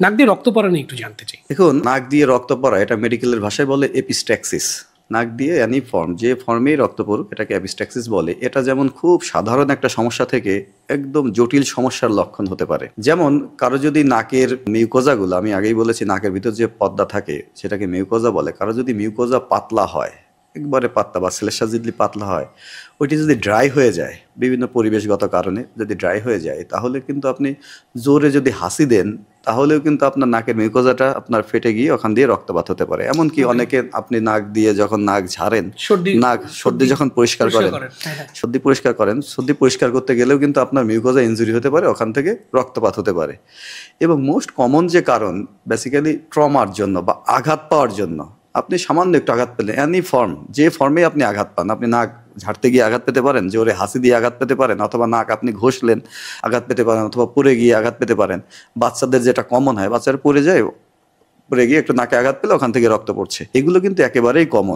নাক দিয়ে রক্ত পড়া নিয়ে একটু জানতে চাই। দেখুন, নাক দিয়ে রক্ত পড়া এটা মেডিকেলের ভাষায় বলে এপিস্ট্যাক্সিস। নাক দিয়ে এনি ফর্ম, যে ফর্মেই রক্ত পড়ুক এটাকে এপিস্ট্যাক্সিস বলে। এটা যেমন খুব সাধারণ একটা সমস্যা থেকে একদম জটিল সমস্যার লক্ষণ হতে পারে। যেমন কারো যদি নাকের মিউকোজাগুলো, আমি আগেই বলেছি নাকের ভিতর যে পর্দা থাকে সেটাকে মিউকোজা বলে, কারো যদি মিউকোজা পাতলা হয়, একবারে পাতলা বা শ্লেষ্মাযিডলি পাতলা হয়, ওইটি যদি ড্রাই হয়ে যায় বিভিন্ন পরিবেশগত কারণে, যদি ড্রাই হয়ে যায় তাহলে কিন্তু আপনি জোরে যদি হাসি দেন তাহলেও কিন্তু আপনার নাকের মিউকোজাটা আপনার ফেটে গিয়ে ওখান দিয়ে রক্তপাত হতে পারে। এমনকি অনেকে আপনি নাক দিয়ে যখন নাক ঝাড়েন, সর্দি যখন পরিষ্কার করেন, সর্দি পরিষ্কার করতে গেলেও কিন্তু আপনার মিউকোজা ইনজুরি হতে পারে, ওখান থেকে রক্তপাত হতে পারে। এবং মোস্ট কমন যে কারণ বেসিক্যালি ট্রমার জন্য বা আঘাত পাওয়ার জন্য, আপনি সামান্য একটু আঘাত পেলেন, এনি ফর্ম, যে ফর্মে আপনি আঘাত পান, আপনি নাক ঝাড়তে গিয়ে আঘাত পেতে পারেন, জোরে হাসি দিয়ে আঘাত পেতে পারেন, অথবা নাক আপনি ঘষলেন আঘাত পেতে পারেন, অথবা পড়ে গিয়ে আঘাত পেতে পারেন। বাচ্চাদের যেটা কমন হয়, বাচ্চারা পড়ে যায়, পড়ে গিয়ে একটু নাকে আঘাত পেলে ওখান থেকে রক্ত পড়ছে, এগুলো কিন্তু একেবারেই কমন।